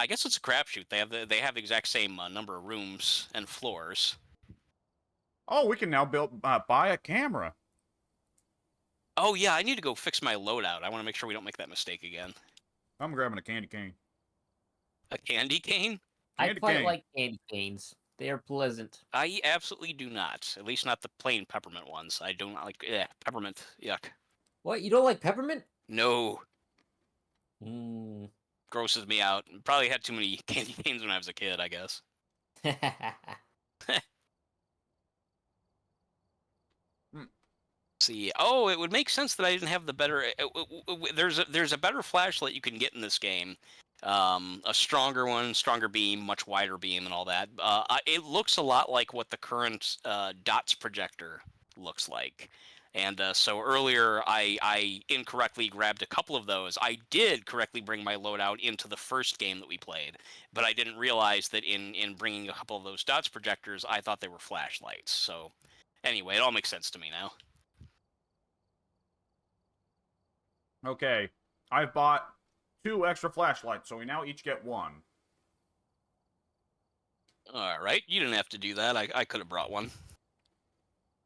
I guess it's a crapshoot. They have the exact same number of rooms and floors. Oh, we can now buy a camera. Oh yeah, I need to go fix my loadout. I want to make sure we don't make that mistake again. I'm grabbing a candy cane. A candy cane? I Candy quite cane. like candy canes. They are pleasant. I absolutely do not. At least not the plain peppermint ones. I don't like peppermint. Yuck. What? You don't like peppermint? No. Hmm. Grosses me out. Probably had too many candy canes when I was a kid, I guess. See, oh, it would make sense that I didn't have the better. There's a better flashlight you can get in this game, a stronger one, stronger beam, much wider beam, and all that. It looks a lot like what the current dots projector looks like, and so earlier I incorrectly grabbed a couple of those. I did correctly bring my loadout into the first game that we played, but I didn't realize that in bringing a couple of those dots projectors, I thought they were flashlights. So anyway, it all makes sense to me now. Okay, I've bought 2 extra flashlights, so we now each get 1. All right, you didn't have to do that. I could have brought one.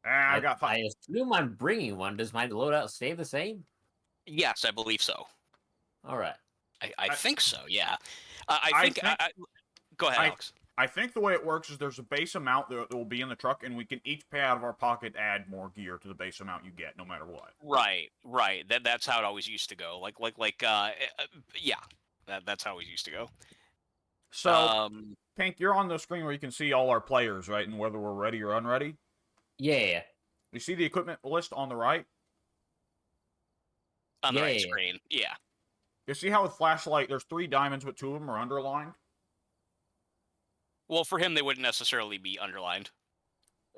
I got 5. I assume I'm bringing one. Does my loadout stay the same? Yes, I believe so. All right. I think so. Yeah. I think. Go ahead, Alex. I think the way it works is there's a base amount that will be in the truck, and we can each pay out of our pocket add more gear to the base amount you get, no matter what. Right. That's how it always used to go. Yeah. That's how it always used to go. So, Pink, you're on the screen where you can see all our players, right, and whether we're ready or unready. Yeah. You see the equipment list on the right? On the right screen. Yeah. You see how with flashlight, there's 3 diamonds, but 2 of them are underlined? Well, for him, they wouldn't necessarily be underlined.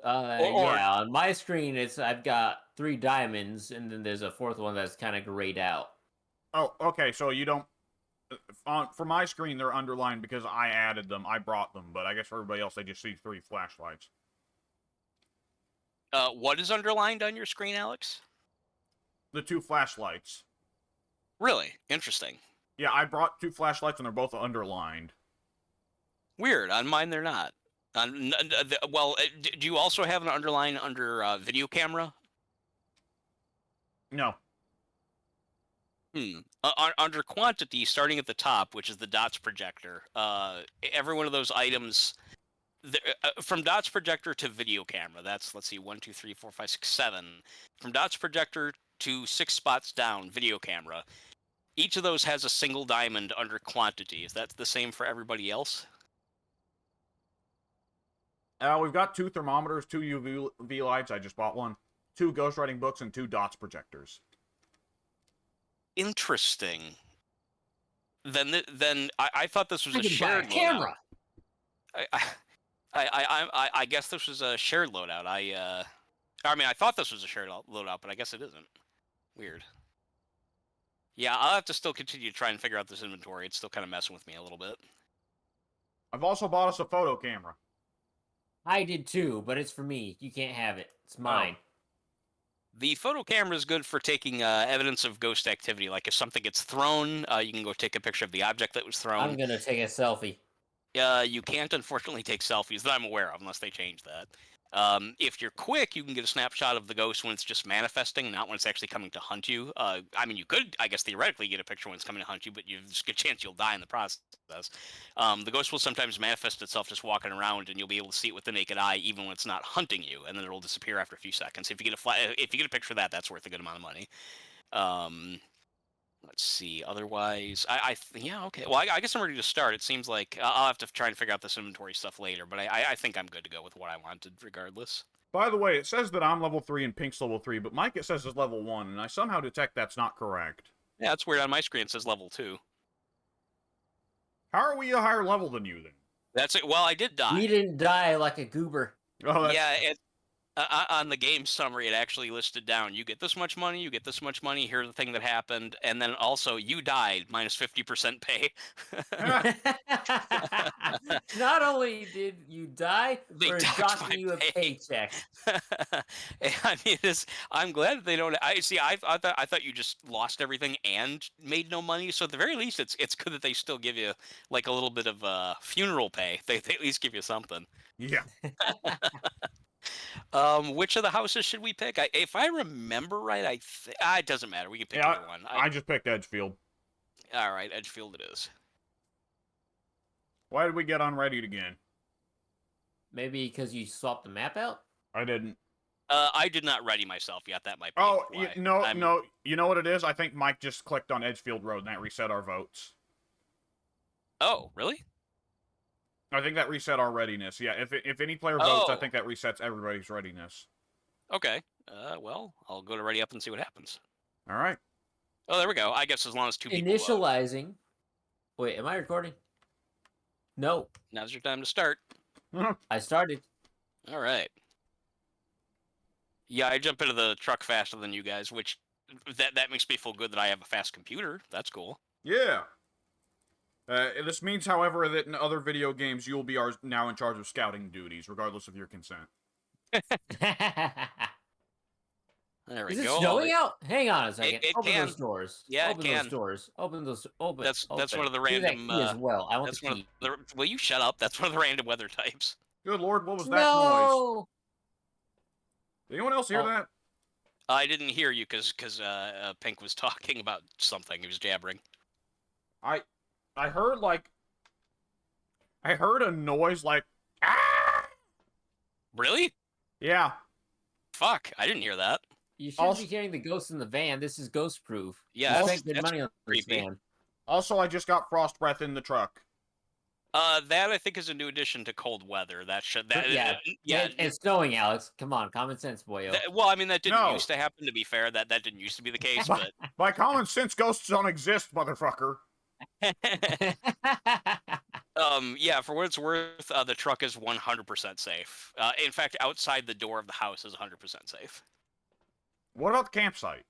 Yeah, on my screen, I've got 3 diamonds, and then there's a 4th one that's kind of grayed out. Oh, okay, so you don't... for my screen, they're underlined because I added them, I brought them, but I guess for everybody else, they just see 3 flashlights. What is underlined on your screen, Alex? The 2 flashlights. Really? Interesting. Yeah, I brought 2 flashlights, and they're both underlined. Weird. On mine, they're not. Well, do you also have an underline under video camera? No. Under quantity, starting at the top, which is the dots projector, every one of those items, from dots projector to video camera, that's, let's see, 1, 2, 3, 4, 5, 6, 7. From dots projector to 6 spots down, video camera. Each of those has a single diamond under quantity. Is that the same for everybody else? We've got 2 thermometers, 2 UV lights, I just bought 1, 2 ghostwriting books, and 2 dots projectors. Interesting. Then I thought this was a shared camera. I guess this was a shared loadout. I thought this was a shared loadout, but I guess it isn't. Weird. Yeah, I'll have to still continue to try and figure out this inventory. It's still kind of messing with me a little bit. I've also bought us a photo camera. I did too, but it's for me. You can't have it. It's mine. The photo camera is good for taking evidence of ghost activity. Like if something gets thrown, you can go take a picture of the object that was thrown. I'm gonna take a selfie. You can't, unfortunately, take selfies that I'm aware of, unless they change that. If you're quick, you can get a snapshot of the ghost when it's just manifesting, not when it's actually coming to hunt you. You could, I guess, theoretically get a picture when it's coming to hunt you, but there's a good chance you'll die in the process. The ghost will sometimes manifest itself just walking around, and you'll be able to see it with the naked eye, even when it's not hunting you, and then it'll disappear after a few seconds. If you get a picture of that, that's worth a good amount of money. Let's see. Otherwise, yeah, okay. Well, I guess I'm ready to start. It seems like I'll have to try and figure out this inventory stuff later, but I think I'm good to go with what I wanted, regardless. By the way, it says that I'm level 3 and Pink's level 3, but Mike, it says is level 1, and I somehow detect that's not correct. Yeah, that's weird. On my screen, it says level 2. How are we a higher level than you, then? That's it. Well, I did die. We didn't die like a goober. Oh, yeah, On the game summary, it actually listed down, you get this much money, you get this much money, here's the thing that happened, and then also you died, minus 50% pay. Not only did you die, They we're docked my docking you a pay. paycheck. I mean, I'm glad that they don't. I see. I thought you just lost everything and made no money. So at the very least, it's good that they still give you like a little bit of funeral pay. They at least give you something. Yeah. Which of the houses should we pick? If I remember right, it doesn't matter. We can pick Yeah, either one. I just picked Edgefield. All right, Edgefield it is. Why did we get unreadied again? Maybe because you swapped the map out? I didn't. I did not ready myself yet. That might be Oh, why. no. You know what it is? I think Mike just clicked on Edgefield Road and that reset our votes. Oh, really? I think that reset our readiness. Yeah, if any player votes, I Oh. think that resets everybody's readiness. Okay. Well, I'll go to ready up and see what happens. All right. Oh, there we go. I guess as long as 2 people vote. Initializing. Wait, am I recording? No. Now's your time to start. I started. All right. Yeah, I jump into the truck faster than you guys, which that makes me feel good that I have a fast computer. That's cool. Yeah. This means, however, that in other video games, you will be now in charge of scouting duties, regardless of your consent. There we Is it go. snowing out? Hang on a second. It Open can. those doors. Yeah, Open it can. those doors. Open those. Open. That's one of the Do that random. key as well. I want That's the one key. of the. Will you shut up? That's one of the random weather types. Good lord, what was that noise? No. Did anyone else hear Oh. that? I didn't hear you because Pink was talking about something. He was jabbering. I heard I heard a noise like ah. Really? Yeah. Fuck! I didn't hear that. You should Also- be hearing the ghost in the van. This is ghost proof. Yeah, You that's- spent good that's money on this creepy. van. Also, I just got frost breath in the truck. That I think is a new addition to cold weather. That should that Yeah. yeah. It's snowing, Alex. Come on, common sense, boyo. Well, I mean that didn't No. used to happen. To be fair, that didn't used to be the case, But- but By common sense, ghosts don't exist, motherfucker. yeah. For what it's worth, the truck is 100% safe. In fact, outside the door of the house is 100% safe. What about the campsite?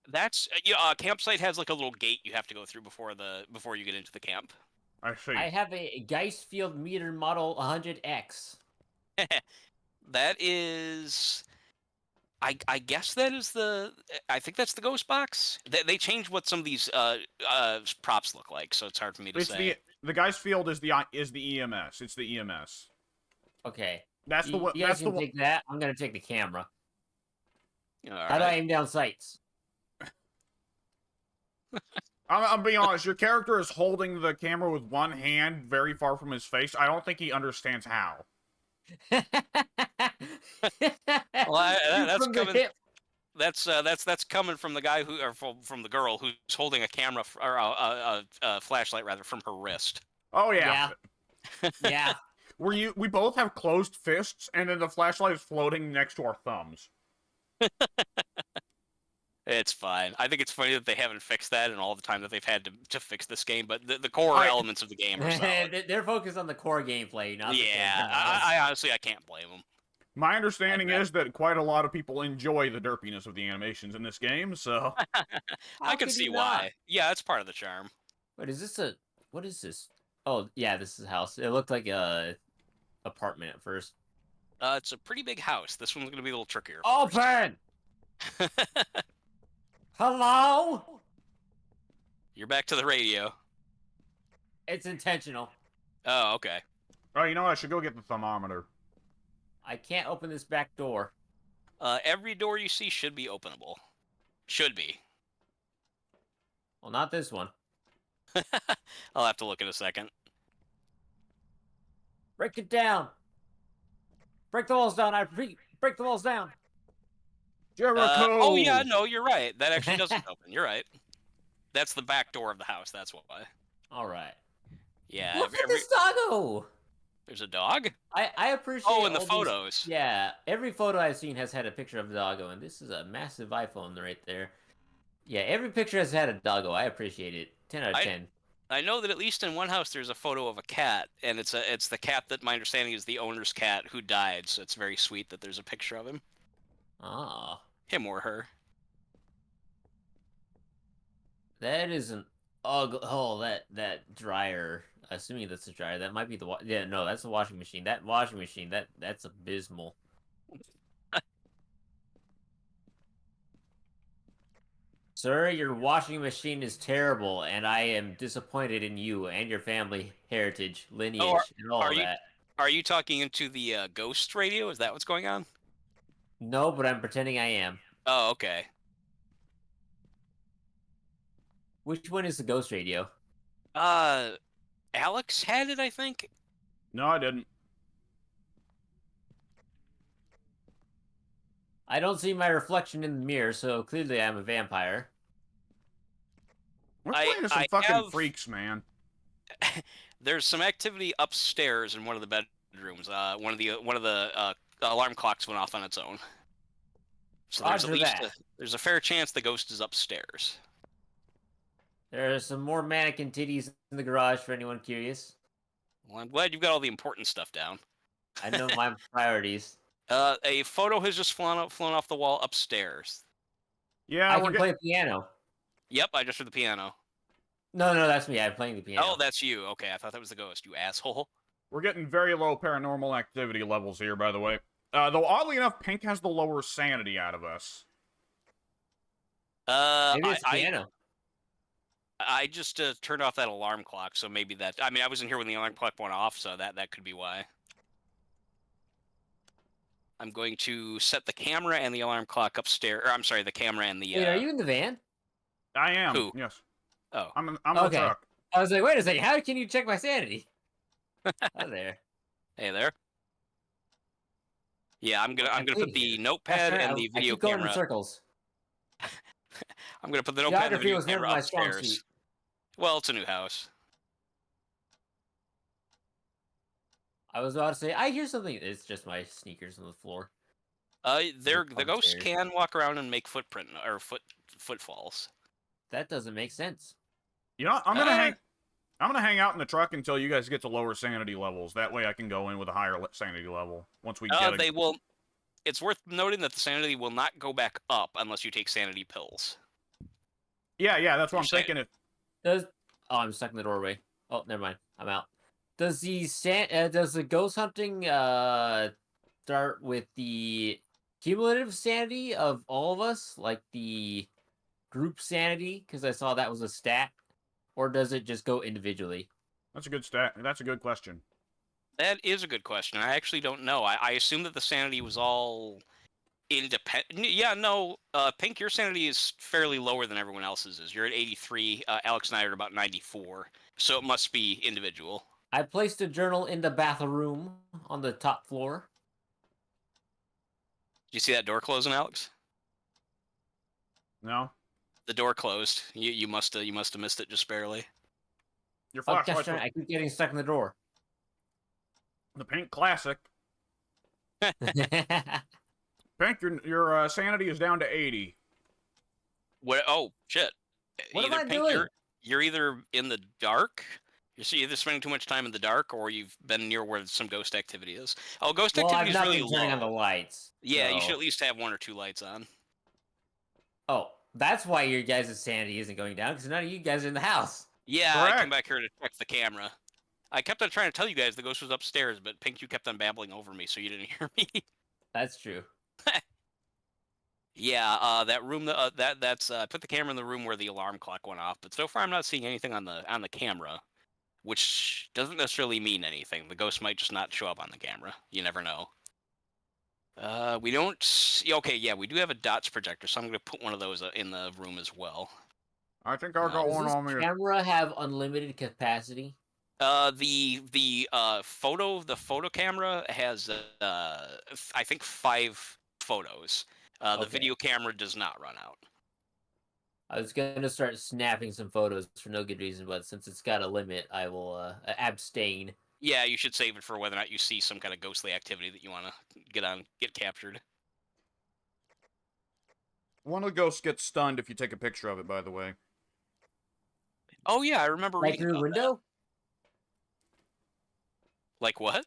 That's campsite has like a little gate you have to go through before you get into the camp. I see. I have a Geistfield meter model 100X. That is, I guess that is I think that's the ghost box. They changed what some of these props look like, so it's hard for me to It's say. the guy's field is the EMS. It's the EMS. Okay. That's the You one. guys That's the can one. take that. I'm gonna take the camera. All How do I right. aim down sights? I'm being honest. Your character is holding the camera with one hand, very far from his face. I don't think he understands how. Well, that's From the coming. hip. That's coming from the guy or from the girl who's holding a camera or a flashlight rather from her wrist. Oh yeah. Yeah. We both have closed fists, and then the flashlight is floating next to our thumbs. It's fine. I think it's funny that they haven't fixed that in all the time that they've had to fix this game, but the core elements of the game are solid. They're focused on the core gameplay, not the Yeah, I honestly I can't blame them. My understanding bet. is that quite a lot of people enjoy the derpiness of the animations in this game, so I can see why. Yeah, that's part of the charm. Wait, is this what is this? Oh, yeah, this is a house. It looked like a apartment at first. It's a pretty big house. This one's gonna be a little trickier. first. Open! Hello? You're back to the radio. It's intentional. Oh, okay. oh, you know what? I should go get the thermometer. I can't open this back door. Every door you see should be openable. Should be. Well, not this one. I'll have to look in a second. Break it down. Break the walls down. I repeat, break the walls down. Jericho. Oh yeah, no, you're right. That actually doesn't open. You're right. That's the back door of the house. That's why. All right. Yeah. Look at this doggo. There's a dog. I appreciate. Oh, in the all these- photos. Yeah, every photo I've seen has had a picture of a doggo, and this is a massive iPhone right there. Yeah, every picture has had a doggo. I appreciate it. 10 out of 10. I know that at least in one house there's a photo of a cat, and it's the cat that my understanding is the owner's cat who died. So it's very sweet that there's a picture of him, Ah, him or her. that is an ugly. Oh, that dryer. Assuming that's a dryer, that might be the yeah. No, that's the washing machine. That washing machine. That's abysmal. Sir, your washing machine is terrible, and I am disappointed in you and your family heritage, Oh, lineage, and all are of you that. are you talking into the ghost radio? Is that what's going on? No, but I'm pretending I am. Oh, okay. Which one is the ghost radio? Uh, Alex had it, I think. No, I didn't. I don't see my reflection in the mirror, so clearly I'm a vampire. We're playing as some I fucking have freaks, man. there's some activity upstairs in one of the bedrooms. One of the alarm clocks went off on its own. So there's at Roger least that. there's a fair chance the ghost is upstairs. There are some more mannequin titties in the garage for anyone curious. Well, I'm glad you've got all the important stuff down. I know my priorities. A photo has just flown off the wall upstairs. Yeah, I we're can getting play piano. Yep, I just heard the piano. No, that's me. I'm playing the piano. Oh, that's you. Okay, I thought that was the ghost. You asshole. we're getting very low paranormal activity levels here, by the way. Though oddly enough, Pink has the lower sanity out of us. Maybe it's piano. I just turned off that alarm clock, so maybe that. I mean, I wasn't here when the alarm clock went off, so that could be why. I'm going to set the camera and the alarm clock upstairs. Or I'm sorry, the camera and the. Wait, are you in the van? I am. Who? Yes. Oh. I'm in the Okay. truck. I was like, wait a second. How can you check my sanity? Oh, there. Hey there. Yeah, I'm gonna put the Please. notepad Sorry, and the I video keep going camera. in circles. I'm gonna put the notepad and the Geography video was never camera my strong upstairs. suit. Well, it's a new house. I was about to say, I hear something. It's just my sneakers on the floor. The ghosts upstairs. can walk around and make footfalls. That doesn't make sense. You know, I'm gonna hang out in the truck until you guys get to lower sanity levels. That way, I can go in with a higher sanity level once we get. They will. It's worth noting that the sanity will not go back up unless you take sanity pills. Yeah, that's what You're I'm saying- thinking. Oh, I'm stuck in the doorway. Oh, never mind. I'm out. Does the ghost hunting start with the cumulative sanity of all of us, like the group sanity? Because I saw that was a stat, or does it just go individually? That's a good stat. That's a good question. That is a good question. I actually don't know. I assume that the sanity was all independent. Yeah, no. Pink, your sanity is fairly lower than everyone else's is. You're at 83. Alex and I are at about 94. So it must be individual. I placed a journal in the bathroom on the top floor. Did you see that door closing, Alex? No, The door closed. You must have missed it just barely. your Oh, flashlight. gosh darn it, I keep getting stuck in the door. The Pink Classic. Pink, your sanity is down to 80. What? Oh shit! What am Either I Pink, doing? You're either in the dark. You're either spending too much time in the dark, or you've been near where some ghost activity is. Oh, ghost Well, activity I've is not really been turning low. on the lights. Yeah, you so- should at least have one or two lights on. Oh, that's why your guys' sanity isn't going down, because none of you guys are in the house. Yeah, I Correct. came back here to check the camera. I kept on trying to tell you guys the ghost was upstairs, but Pink, you kept on babbling over me, so you didn't hear me. That's true. Yeah, that room. That's put the camera in the room where the alarm clock went off. But so far, I'm not seeing anything on the camera, which doesn't necessarily mean anything. The ghost might just not show up on the camera. You never know. We don't. Okay, yeah, we do have a dots projector, so I'm going to put one of those in the room as well. I think I got Does one this on me. camera have unlimited capacity? The photo camera has I think 5 photos. The Okay. video camera does not run out. I was gonna start snapping some photos for no good reason, but since it's got a limit, I will abstain. Yeah, you should save it for whether or not you see some kind of ghostly activity that you want to get captured. One of the ghosts gets stunned if you take a picture of it, by the way. Oh yeah, I remember Like reading rear about that. window? Like what?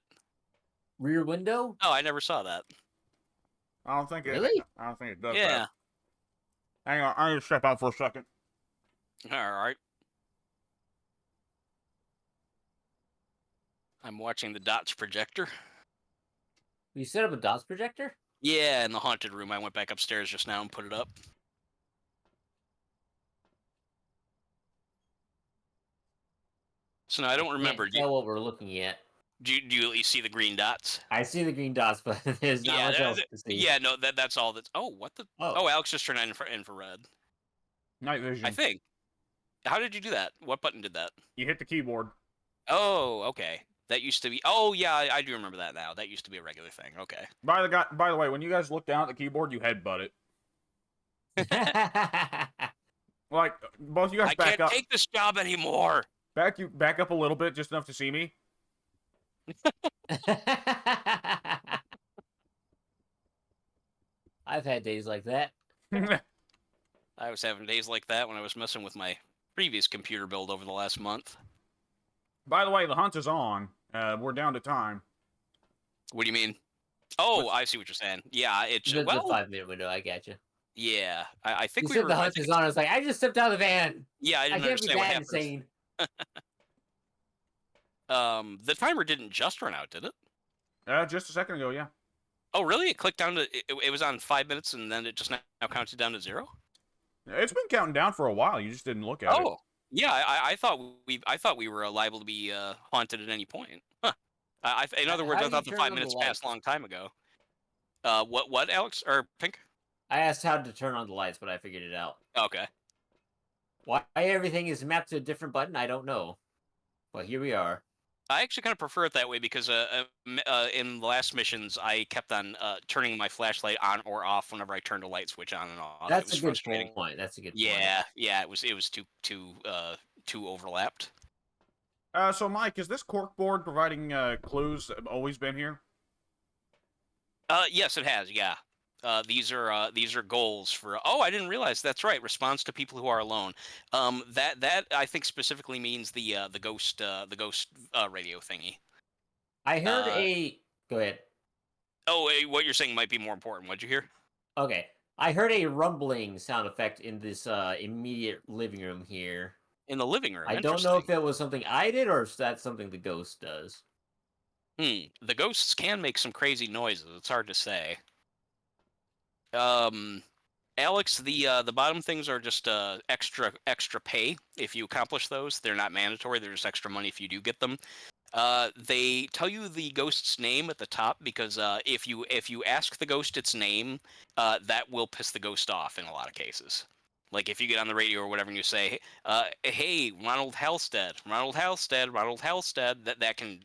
Rear window? Oh, I never saw that. I don't think it. Really? I don't think it does Yeah. that. Hang on, I need to step out for a second. All right. I'm watching the dots projector. You set up a DOS projector? Yeah, in the haunted room. I went back upstairs just now and put it up. So now I don't remember. Can't tell what we're looking at. Do you at least see the green dots? I see the green dots, but there's not much else to see. Yeah, no, that's all. That's. Oh, what the? Oh. Oh, Alex just turned on infrared. Night vision. I think. How did you do that? What button did that? You hit the keyboard. Oh, okay. That used to be. Oh, yeah, I do remember that now. That used to be a regular thing. Okay. By the way, when you guys look down at the keyboard, you headbutt it. Like both you guys I back can't up. take this job anymore. Back up a little bit, just enough to see me. I've had days like that. I was having days like that when I was messing with my previous computer build over the last month. By the way, the hunt is on. We're down to time. What do you mean? Oh, I see what you're saying. Yeah, it's The well. 5-minute window. I got you. Yeah, I think You we said were. the I hunt think is on. I was like, I just stepped out of the van. Yeah, I I didn't can't be understand what that happened. insane. The timer didn't just run out, did it? Just a second ago, yeah. Oh, really? It clicked down to. It was on 5 minutes, and then it just now counted down to 0. It's been counting down for a while. You just didn't look at it. Oh, yeah. I thought we were liable to be haunted at any point. Huh. In other words, How I do you thought the turn 5 on the minutes lights? passed a long time ago. What, Alex or Pink? I asked how to turn on the lights, but I figured it out. Okay. Why everything is mapped to a different button, I don't know. But here we are. I actually kind of prefer it that way because in the last missions, I kept on turning my flashlight on or off whenever I turned a light switch on and off. That's It was a good frustrating. point. That's a good point. Yeah. It was too overlapped. So Mike, is this corkboard providing clues always been here? Yes, it has. Yeah. These are goals for. Oh, I didn't realize. That's right. Response to people who are alone. That I think specifically means the ghost radio thingy. I heard a. Go ahead. Oh, what you're saying might be more important. What'd you hear? Okay. I heard a rumbling sound effect in this immediate living room here. In the living room. I don't know if it was something I did or if that's something the ghost does. The ghosts can make some crazy noises. It's hard to say. Alex, the bottom things are just extra pay if you accomplish those. They're not mandatory. They're just extra money if you do get them. They tell you the ghost's name at the top because if you ask the ghost its name, that will piss the ghost off in a lot of cases. Like if you get on the radio or whatever and you say, "Hey, Ronald Halstead, Ronald Halstead, Ronald Halstead," that can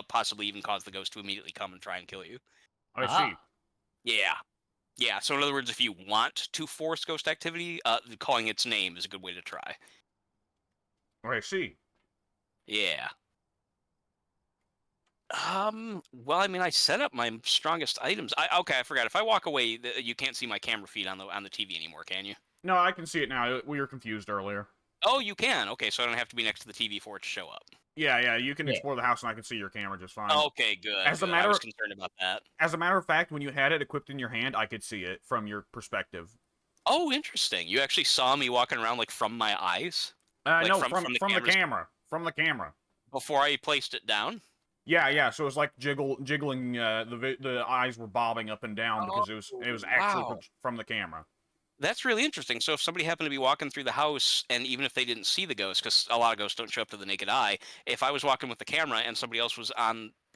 possibly even cause the ghost to immediately come and try and kill you. I see. Yeah. So in other words, if you want to force ghost activity, calling its name is a good way to try. I see. Yeah. Well, I mean, I set up my strongest items. Okay, I forgot. If I walk away, you can't see my camera feed on the TV anymore, can you? No, I can see it now. We were confused earlier. Oh, you can. Okay, so I don't have to be next to the TV for it to show up. Yeah. You can explore the house, and I can see your camera just fine. Okay, good. As a good. matter I was of- concerned about that. As a matter of fact, when you had it equipped in your hand, I could see it from your perspective. Oh, interesting. You actually saw me walking around like from my eyes Like, No, from from the the camera's- camera. From the camera. before I placed it down. Yeah. So it was like jiggling. The eyes were bobbing up and down because it was actually wow. from the camera. That's really interesting. So if somebody happened to be walking through the house, and even if they didn't see the ghost, because a lot of ghosts don't show up to the naked eye, if I was walking with the camera and somebody else was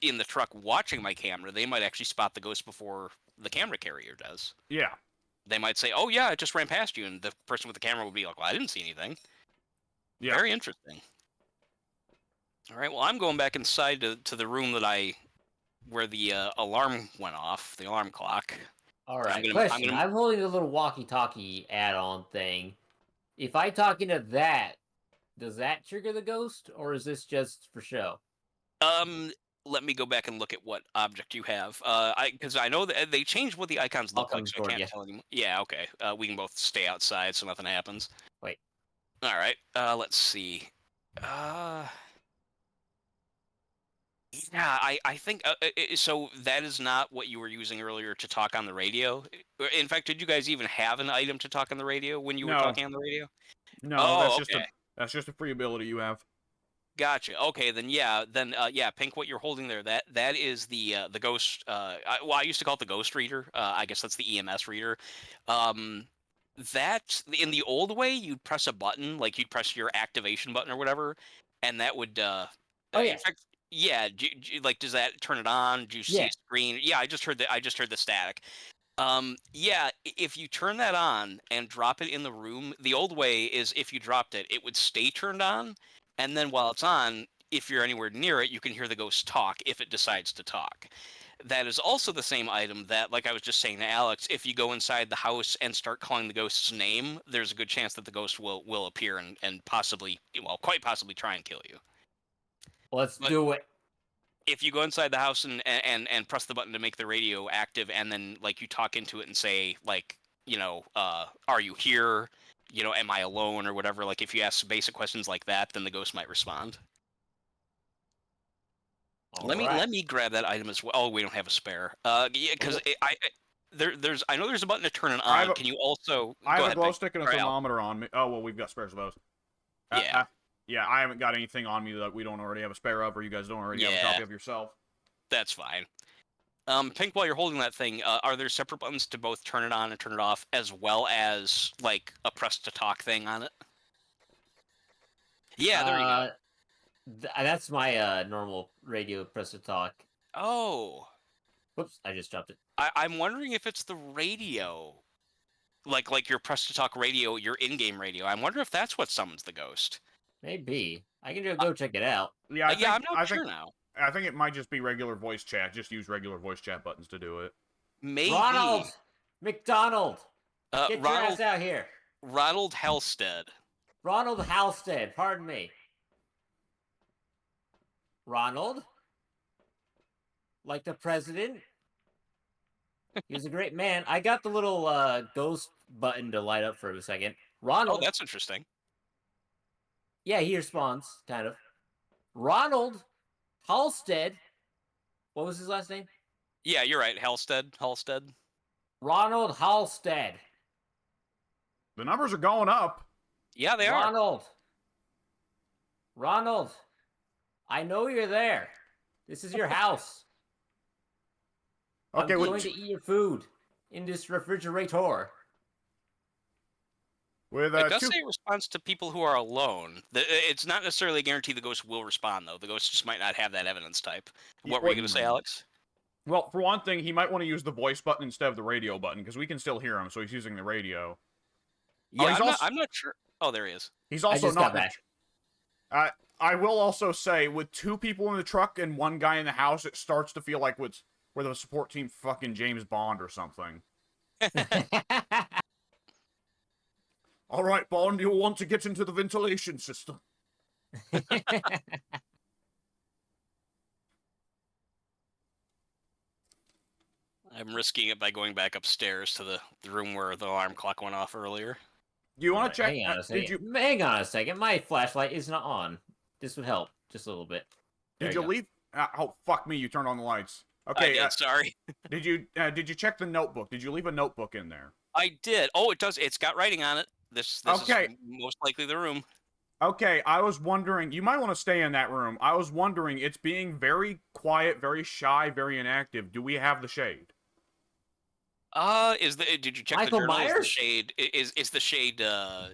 in the truck watching my camera, they might actually spot the ghost before the camera carrier does. Yeah. They might say, "Oh yeah, it just ran past you," and the person with the camera would be like, "Well, I didn't see anything." Yeah. Very interesting. All right. Well, I'm going back inside to the room where the alarm went off, the alarm clock. All right. I'm Question. gonna- I'm holding a little walkie-talkie add-on thing. If I talk into that, does that trigger the ghost, or is this just for show? Let me go back and look at what object you have. Because I know that they changed what the icons I'll look come like, so I toward can't ya. tell anymore. Yeah, okay. We can both stay outside so nothing happens. Wait. All right. Let's see. Uh, yeah, I think so. That is not what you were using earlier to talk on the radio. In fact, did you guys even have an item to talk on the radio when you were No, talking on the radio? no, Oh, okay. that's just a free ability you have. Gotcha. Okay, then yeah, Pink, what you're holding there, that is the ghost. Well, I used to call it the ghost reader. I guess that's the EMS reader. Um, that in the old way, you'd press a button, like you'd press your activation button or whatever, and that would. Oh In yeah, fact, yeah. Like, does that turn it on? Do you see yeah. a screen? Yeah, I just heard the static. Yeah, if you turn that on and drop it in the room, the old way is if you dropped it, it would stay turned on, and then while it's on, if you're anywhere near it, you can hear the ghost talk if it decides to talk. That is also the same item that, like I was just saying to Alex, if you go inside the house and start calling the ghost's name, there's a good chance that the ghost will appear and possibly, well, quite possibly try and kill you. Let's But do it. if you go inside the house and press the button to make the radio active, and then like you talk into it and say like, are you here, am I alone, or whatever, like if you ask basic questions like that, then the ghost might respond. All let me right. let me grab that item as well. Oh, we don't have a spare. Yeah, because I know there's a button to turn it I have on. a, Can you also I go have a ahead, glow Pink? stick and a Or Al. thermometer on me. Oh well, we've got spares of those. Yeah, Yeah, I haven't got anything on me that we don't already have a spare of, or you guys don't already have a yeah, copy of yourself. that's fine. Pink, while you're holding that thing, are there separate buttons to both turn it on and turn it off, as well as like a press to talk thing on it? Yeah, there you go. Uh, that's my normal radio press to talk. Oh, Whoops, I just dropped it. I'm wondering if it's the radio, like your press to talk radio, your in-game radio. I'm wondering if that's what summons the ghost. Maybe I can Uh, go check it out. Yeah, yeah, I'm not sure now. I think it might just be regular voice chat. Just use regular voice chat buttons to do it. Ronald Maybe. McDonald, get your ass Ronald out here. Ronald Halstead. Ronald Halstead, pardon me. Ronald, like the president. He was a great man. I got the little ghost button to light up for a second. Oh, Ronald. that's interesting. Yeah, he responds, kind of. Ronald Halstead. What was his last name? Yeah, you're right. Halstead. Ronald Halstead. The numbers are going up. Yeah, they are. Ronald. Ronald. I know you're there. This is your house. Okay, I'm going to eat your food in this refrigerator. with It does two. say it responds to people who are alone. It's not necessarily a guarantee the ghost will respond, though. The ghost just might not have that evidence type. What were you going to say, Alex? Well, for one thing, he might want to use the voice button instead of the radio button because we can still hear him, so he's using the radio. Yeah, he's I'm not sure. Oh, there he is. He's I also just not. got back. I will also say, with two people in the truck and one guy in the house, it starts to feel like we're the support team fucking James Bond or something. All right, Bond, you'll want to get into the ventilation system. I'm risking it by going back upstairs to the room where the alarm clock went off earlier. Do you want to check? Hang on a second. Did you Hang on a second. My flashlight isn't on. This would help just a little bit. There did you go. leave? Oh fuck me! You turned on the lights. I Okay. did, sorry. Did you check the notebook? Did you leave a notebook in there? I did. Oh, it does. It's got writing on it. This Okay. is most likely the room. Okay, I was wondering. You might want to stay in that room. I was wondering. It's being very quiet, very shy, very inactive. Do we have the shade? Did you check Michael the journal? Is the Myers? shade is the shade does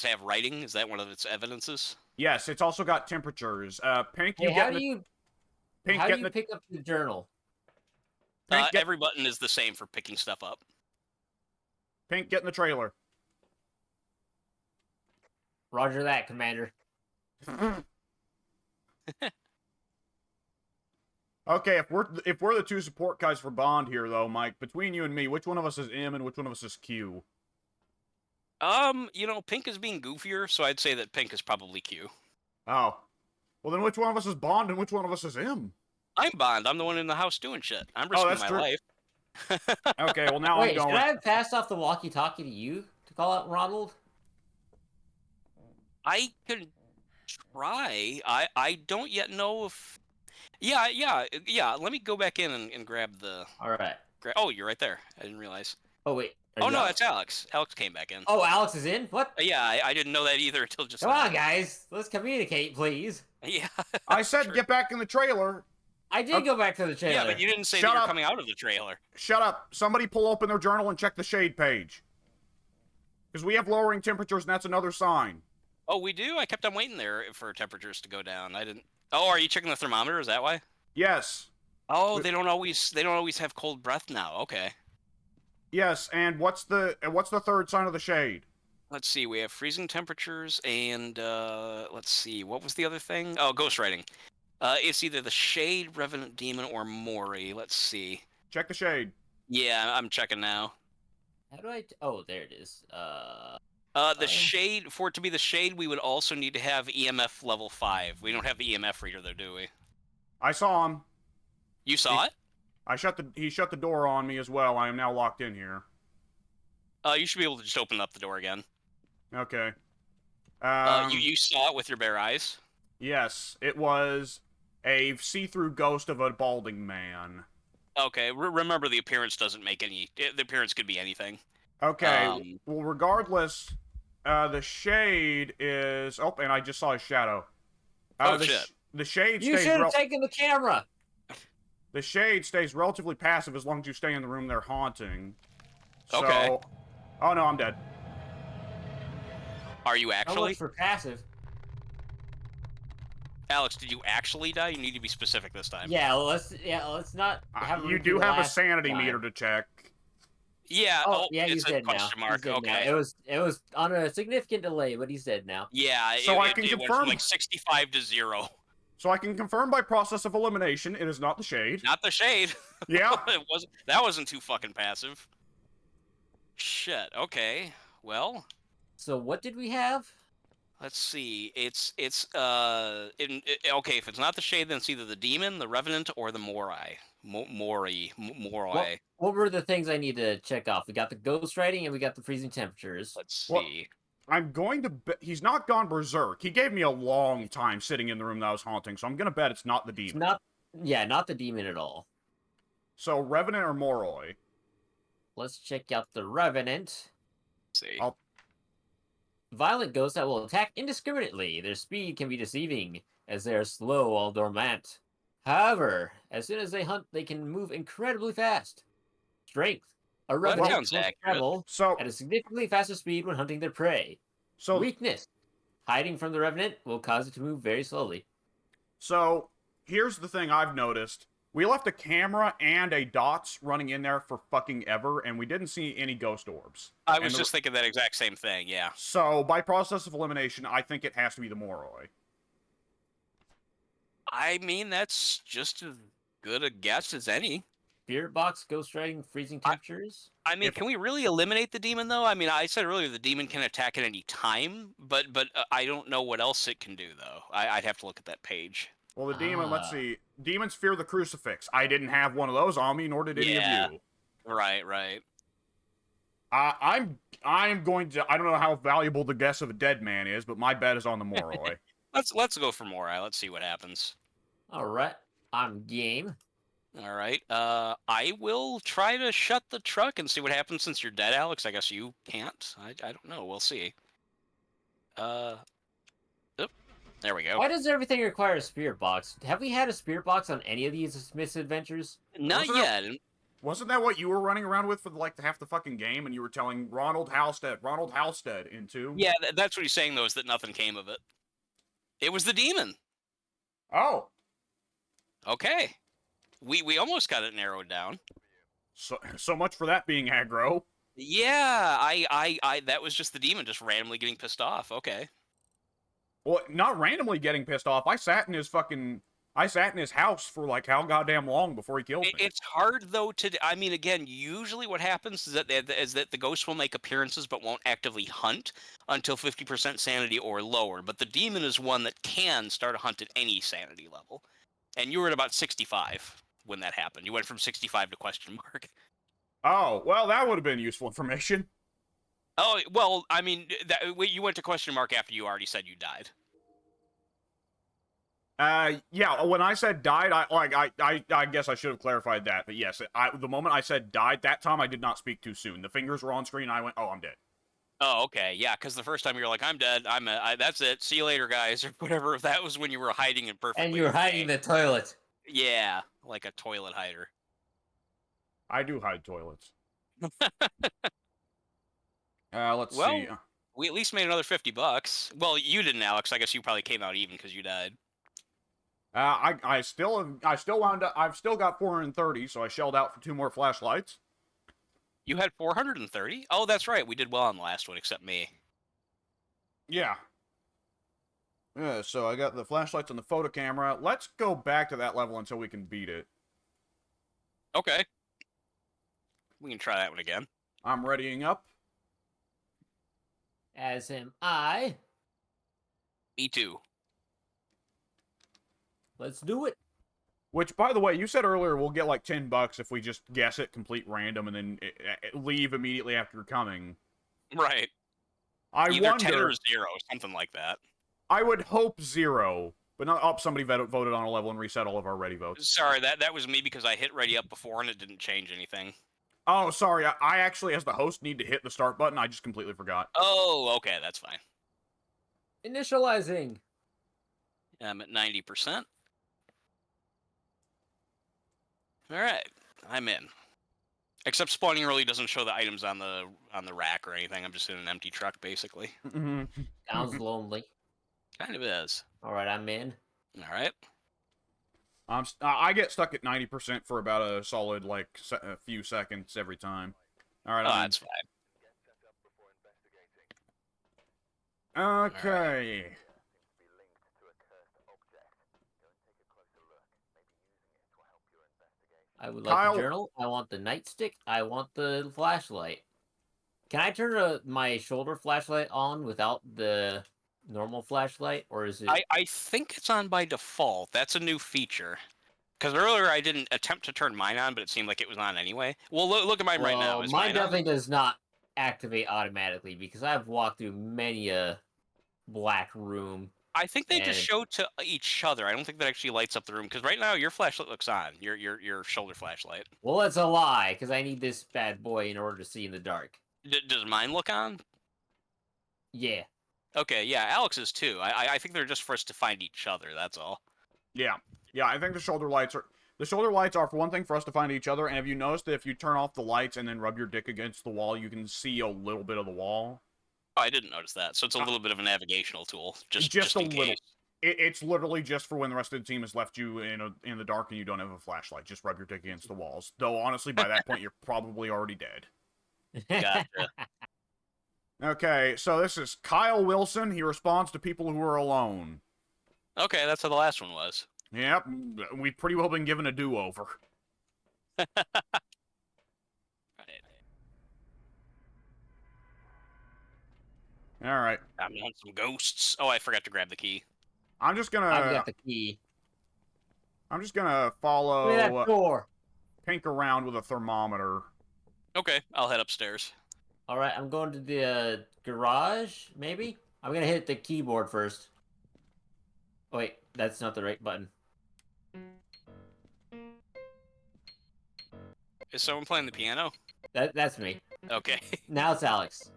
it have writing? Is that one of its evidences? Yes, it's also got temperatures. Pink, Hey, how do you Pink, pick up the journal? Every button is the same for picking stuff up. Pink, get in the trailer. Roger that, Commander. Okay, if we're the two support guys for Bond here, though, Mike, between you and me, which one of us is M and which one of us is Q? Pink is being goofier, so I'd say that Pink is probably Q. Oh. Well, then which one of us is Bond and which one of us is M? I'm Bond. I'm the one in the house doing shit. I'm risking that's my true. life. Okay, well, now Wait, I'm going. should I have passed off the walkie-talkie to you to call out Ronald? I could try. I don't yet know if. Yeah. Let me go back in and grab the. All right. Oh, you're right there. I didn't realize. Oh wait. Are Oh you no, out? that's Alex. Alex came back in. Oh, Alex is in. What? Yeah, I didn't know that either until just Come now. on, guys. Let's communicate, please. Yeah. I said Sure. get back in the trailer. I did go back to the trailer. Yeah, but you didn't say Shut that you're up. coming out of the trailer. Shut up. Somebody pull open their journal and check the shade page. Because we have lowering temperatures, and that's another sign. Oh, we do. I kept on waiting there for temperatures to go down. I didn't. Oh, are you checking the thermometer? Is that why? Yes. Oh, they don't always have cold breath now. Okay. Yes, and what's the third sign of the shade? Let's see. We have freezing temperatures and let's see. What was the other thing? Oh, ghostwriting. It's either the Shade, Revenant Demon, or Mori. Let's see. Check the shade. Yeah, I'm checking now. How do I? Oh, there it is. The Shade, for it to be the Shade, we would also need to have EMF level 5. We don't have the EMF reader though, do we? I saw him. You saw it? He shut the door on me as well. I am now locked in here. You should be able to just open up the door again. Okay. You saw it with your bare eyes? Yes, it was a see-through ghost of a balding man. Okay, remember the appearance doesn't make any... The appearance could be anything. Okay, well, regardless, the shade is... Oh, and I just saw his shadow. Shit. The shade You stays... should have taken the camera. The shade stays relatively passive as long as you stay in the room they're haunting. So... Okay. Oh, no, I'm dead. Are you I actually? look for passive. Alex, did you actually die? You need to be specific this time. Yeah, let's not have. You do have a sanity meter to check. Yeah. Oh, yeah, it's he's a dead now. question mark. He's dead Okay. now. It was on a significant delay, but he's dead now. Yeah. So I can it went confirm- from like 65 to 0. So I can confirm by process of elimination, it is not the shade. Not the Shade. Yeah. That wasn't too fucking passive. Shit. Okay. Well, So what did we have? let's see. Okay. If it's not the Shade, then it's either the Demon, the Revenant, or the Morai. Morai. What were the things I need to check off? We got the ghost writing and we got the freezing temperatures. Let's Well, see. I'm going to bet he's not gone berserk. He gave me a long time sitting in the room that I was haunting, so I'm going to bet it's not the It's demon. not the demon at all. So Revenant or Moroi? Let's check out the Revenant. Let's see. Violent ghosts that will attack indiscriminately. Their speed can be deceiving, as they are slow while dormant. However, as soon as they hunt, they can move incredibly fast. Strength. A Well, that Revenant sounds must accurate. travel So at a significantly faster speed when hunting their prey. Weakness. Hiding from the Revenant will cause it to move very slowly. So here's the thing I've noticed. We left a camera and a dots running in there for fucking ever, and we didn't see any ghost orbs. I was just thinking that exact same thing. Yeah. So by process of elimination, I think it has to be the Moroi. I mean, that's just as good a guess as any. Spirit box, ghost writing, freezing temperatures. I mean, can we really eliminate the demon though? I mean, I said earlier the demon can attack at any time, but I don't know what else it can do though. I'd have to look at that page. Well, the demon, let's see. Demons fear the crucifix. I didn't have one of those on me, nor did any of you. Right. I'm going to. I don't know how valuable the guess of a dead man is, but my bet is on the Moroi. Let's go for Morai. Let's see what happens. All right, I'm game. All right. I will try to shut the truck and see what happens since you're dead, Alex. I guess you can't. I don't know. We'll see. There we go. Why does everything require a spirit box? Have we had a spirit box on any of these misadventures? Not yet. Wasn't that what you were running around with for like half the fucking game, and you were telling Ronald Halstead into? Yeah, that's what he's saying though, is that nothing came of it. It was the demon. Oh. Okay. We almost got it narrowed down. So much for that being aggro. Yeah, I that was just the demon just randomly getting pissed off. Okay. Well, not randomly getting pissed off. I sat in his house for like how goddamn long before he killed me. It's hard though I mean, again, usually what happens is that the ghost will make appearances but won't actively hunt until 50% sanity or lower. But the demon is one that can start a hunt at any sanity level, and you were at about 65 when that happened. You went from 65 to question mark. Oh, well, that would have been useful information. Oh well, I mean, you went to question mark after you already said you died. Yeah. When I said died, I guess I should have clarified that. But yes, the moment I said died, that time I did not speak too soon. The fingers were on screen. And I went, oh, I'm dead. Oh, okay, yeah. Because the first time you were like, "I'm dead. That's it. See you later, guys," or whatever. That was when you were hiding it perfectly. And you were hiding in the toilet. Yeah, like a toilet hider. I do hide toilets. Let's Well, see. we at least made another $50. Well, you didn't, Alex. I guess you probably came out even because you died. I still wound up. I've still got 430, so I shelled out for 2 more flashlights. You had 430. Oh, that's right. We did well on the last one, except me. Yeah. Yeah. So I got the flashlights and the photo camera. Let's go back to that level until we can beat it. Okay. We can try that one again. I'm readying up. As am I. Me too. Let's do it. Which, by the way, you said earlier we'll get like $10 if we just guess it complete random and then leave immediately after coming. Right. I Either 10 wonder. or 0, something like that. I would hope 0, but not. Oh, somebody voted on a level and reset all of our ready votes. Sorry, that was me because I hit ready up before and it didn't change anything. Oh, sorry. I actually, as the host, need to hit the start button. I just completely forgot. Oh, okay, that's fine. Initializing. I'm at 90%. All right, I'm in. Except spawning early doesn't show the items on the rack or anything. I'm just in an empty truck, basically. Sounds lonely. Kind of is. All right, I'm in. All right. I get stuck at 90% for about a solid a few seconds every time. All right, That's fine. Okay. I would like Kyle- the journal. I want the nightstick. I want the flashlight. Can I turn my shoulder flashlight on without the normal flashlight, or is it? I think it's on by default. That's a new feature. Because earlier I didn't attempt to turn mine on, but it seemed like it was on anyway. Well, look at mine right now. Well, Is mine mine definitely on? does not activate automatically because I've walked through many a black room. I think they just and- show to each other. I don't think that actually lights up the room. Because right now your flashlight looks on. Your shoulder flashlight. Well, that's a lie because I need this bad boy in order to see in the dark. Does mine look on? Yeah. Okay, yeah, Alex's too. I think they're just for us to find each other. That's all. Yeah. Yeah, I think the shoulder lights are for one thing for us to find each other. And have you noticed that if you turn off the lights and then rub your dick against the wall, you can see a little bit of the wall? Oh, I didn't notice that. So it's a little bit of a navigational tool, just a in little. case. It's literally just for when the rest of the team has left you in the dark and you don't have a flashlight. Just rub your dick against the walls. Though honestly, by that point, you're probably already dead. Gotcha. Okay, so this is Kyle Wilson. He responds to people who are alone. Okay, that's how the last one was. Yep, we've pretty well been given a do-over. Right. All right. I'm on some ghosts. Oh, I forgot to grab the key. I'm just I've gonna got the key. follow Look at that door. Pink around with a thermometer. Okay, I'll head upstairs. All right, I'm going to the garage. Maybe I'm gonna hit the keyboard first. Oh, wait, that's not the right button. Is someone playing the piano? That's me. Okay. Now it's Alex.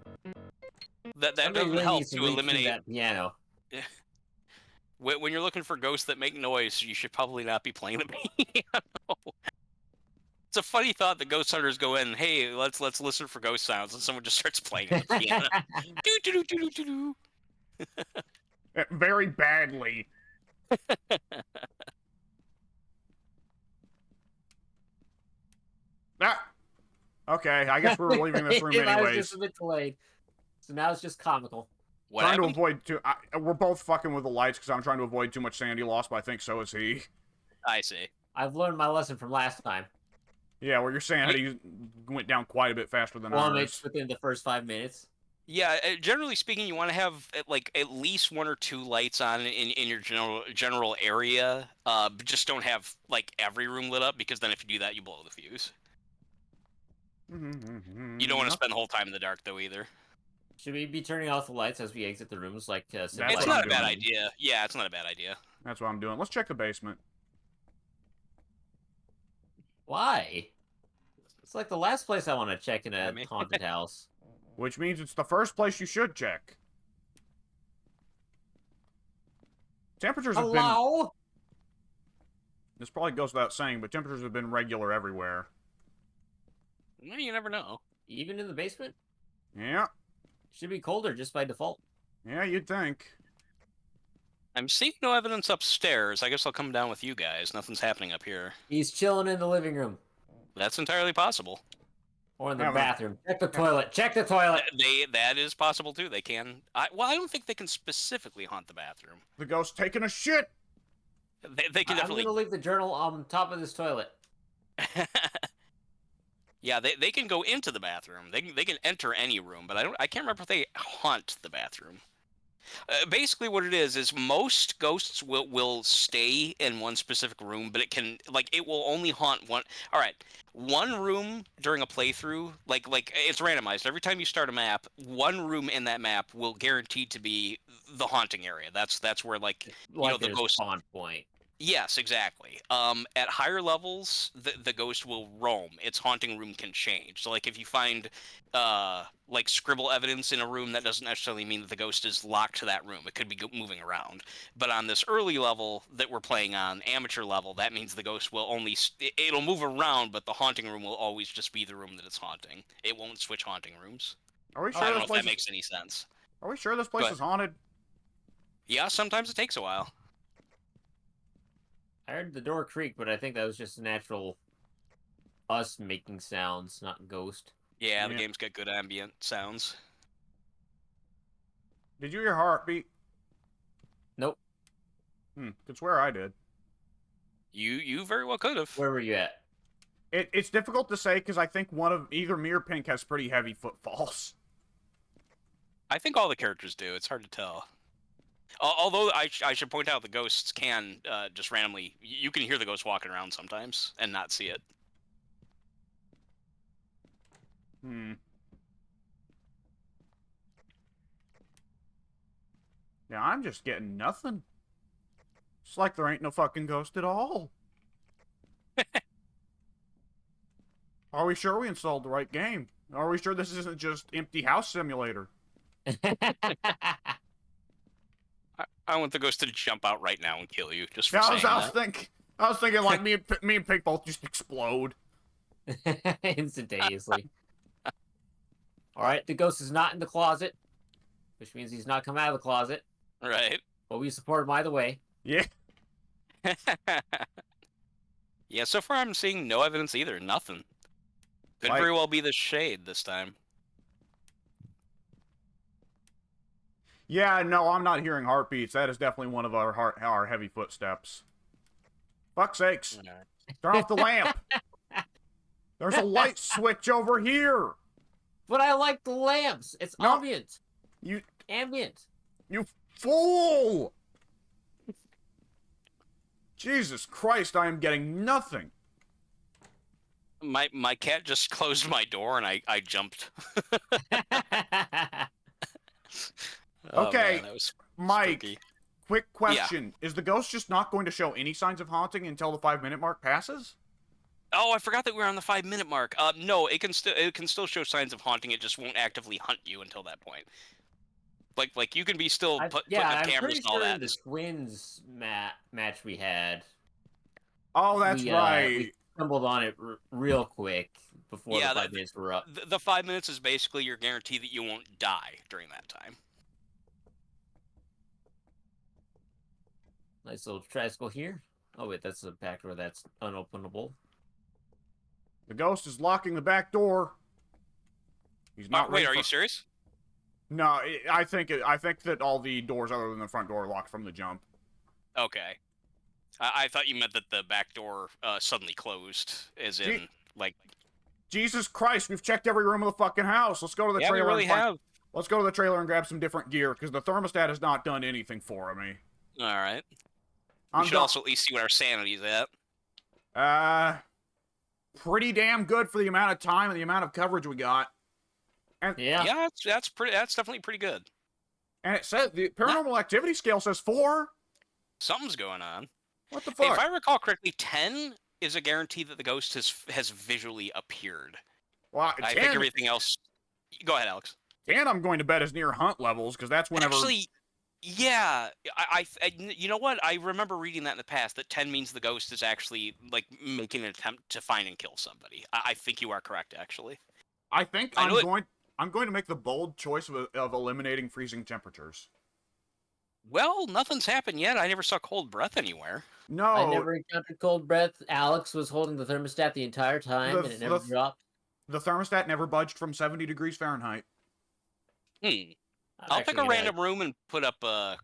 that Somebody doesn't really help needs to reach through eliminate. that piano. When you're looking for ghosts that make noise, you should probably not be playing the piano. It's a funny thought that ghost hunters go in. Hey, let's listen for ghost sounds, and someone just starts playing the piano. Do do do do do do. Very badly. Ah! Okay, I guess we're leaving this room I was anyways. just a bit delayed, so now it's just comical. What Trying happened? to avoid we're both fucking with the lights because I'm trying to avoid too much sanity loss, but I think so is he. I see. I've learned my lesson from last time. Yeah, where your sanity went down quite a bit faster than Plummets ours. within the first 5 minutes. Yeah, generally speaking, you want to have like at least 1 or 2 lights on in your general area. But just don't have like every room lit up because then if you do that, you blow the fuse. You don't want to spend the whole time in the dark though either. Should we be turning off the lights as we exit the rooms, like That's It's what not I'm a bad doing. idea. Yeah, it's not a bad idea. That's what I'm doing. Let's check the basement. Why? It's like the last place I want to check in I a mean- haunted house. Which means it's the first place you should check. Temperatures have been... Hello? This probably goes without saying, but temperatures have been regular everywhere. Well, you never know. Even in the basement? Yeah. Should be colder just by default. Yeah, you'd think. I'm seeing no evidence upstairs. I guess I'll come down with you guys. Nothing's happening up here. He's chilling in the living room. That's entirely possible. Or in the Yeah, but- bathroom. Check the toilet. Check the toilet. That is possible too. They can. I don't think they can specifically haunt the bathroom. The ghost taking a shit! They can I'm definitely. gonna leave the journal on top of this toilet. Yeah, they can go into the bathroom. They can enter any room, but I can't remember if they haunt the bathroom. Basically, what it is most ghosts will stay in one specific room, but it will only haunt one. All right, one room during a playthrough, like it's randomized. Every time you start a map, one room in that map will guaranteed to be the haunting area. That's where the There's ghost. spawn point. Yes, exactly. At higher levels, the ghost will roam. Its haunting room can change. So, like, if you find, scribble evidence in a room, that doesn't necessarily mean that the ghost is locked to that room. It could be moving around. But on this early level that we're playing on, amateur level, that means the ghost will only... It'll move around, but the haunting room will always just be the room that it's haunting. It won't switch haunting rooms. Are we I sure don't know this if place that makes any sense. Are we sure this place Go is haunted? Yeah, sometimes it takes a while. I heard the door creak, but I think that was just natural us making sounds, not ghost. Yeah, the Yeah. game's got good ambient sounds. Did you hear a heartbeat? Nope. Could swear I did. You very well could have. Where were you at? It's difficult to say because I think one of either me or Pink has pretty heavy footfalls. I think all the characters do. It's hard to tell. Although I should point out the ghosts can just randomly... You can hear the ghost walking around sometimes and not see it. Yeah, I'm just getting nothing. It's like there ain't no fucking ghost at all. Are we sure we installed the right game? Are we sure this isn't just Empty House Simulator? I want the ghost to jump out right now and kill you, just for Yeah, saying I was that. thinking like me and Pink both just explode. Instantaneously. Alright, the ghost is not in the closet, which means he's not come out of the closet, Right. but we support him either way. Yeah. Yeah, so far I'm seeing no evidence either. Nothing. Could Like- very well be the shade this time. Yeah, no, I'm not hearing heartbeats. That is definitely one of our heavy footsteps. Fuck's sakes. Turn off the lamp. There's a light switch over here. But I like the lamps. It's No. ambient. You Ambient. fool! Jesus Christ, I am getting nothing. My cat just closed my door and I jumped. Oh, Okay, man, that was Mike, spooky. quick question. Is the ghost just not going to show any signs of haunting until the 5-minute mark passes? Oh, I forgot that we were on the 5-minute mark. No, it can still show signs of haunting. It just won't actively hunt you until that point. Like you can be still putting up I'm cameras pretty and all sure that. in the twins match we had, Oh, that's we right. stumbled on it real quick before Yeah, the 5 minutes were up. The 5 minutes is basically your guarantee that you won't die during that time. Nice little tricycle here. Oh wait, that's a back door that's unopenable. The ghost is locking the back door. He's not Wait, ready are for- you serious? No, I think that all the doors other than the front door are locked from the jump. Okay. I thought you meant that the back door suddenly closed, as in, like... Jesus Christ, we've checked every room of the fucking house. Let's go to the Yeah, we trailer. really have. Let's go to the trailer and grab some different gear because the thermostat has not done anything for me. All right. I'm We should also at least see what our sanity's at. pretty damn good for the amount of time and the amount of coverage we got. And Yeah. Yeah, that's pretty. That's definitely pretty good. and it said the paranormal activity scale says 4. Something's going on. What the Hey, if fuck? I recall correctly, 10 is a guarantee that the ghost has visually appeared. Well, I think 10, everything else. Go ahead, Alex. 10 I'm going to bet is near hunt levels, because that's whenever... Actually, yeah, you know what? I remember reading that in the past that 10 means the ghost is actually like making an attempt to find and kill somebody. I think you are correct, actually. I think I know I'm going to make the bold choice of eliminating freezing temperatures. Well, nothing's happened yet. I never saw cold breath anywhere. No, I never encountered cold breath. Alex was holding the thermostat the entire time, and it never dropped. the thermostat never budged from 70 degrees Fahrenheit. Hmm. I'm I'll pick actually a gonna- random room and put up a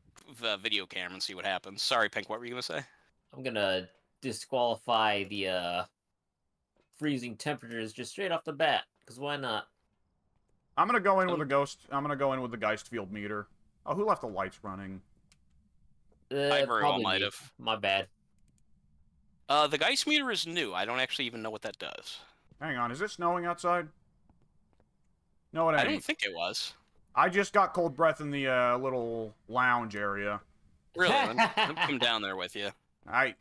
video camera and see what happens. Sorry, Pink. What were you gonna say? I'm gonna disqualify the freezing temperatures just straight off the bat, because why not? I'm gonna go in with a ghost. I'm gonna go in with the Geist field meter. Oh, who left the lights running? I very well Probably might me. have. My bad. The Geist meter is new. I don't actually even know what that does. Hang on, is it snowing outside? No, it ain't. I don't think it was. I just got cold breath in the little lounge area. Really? Let me come down there with you. An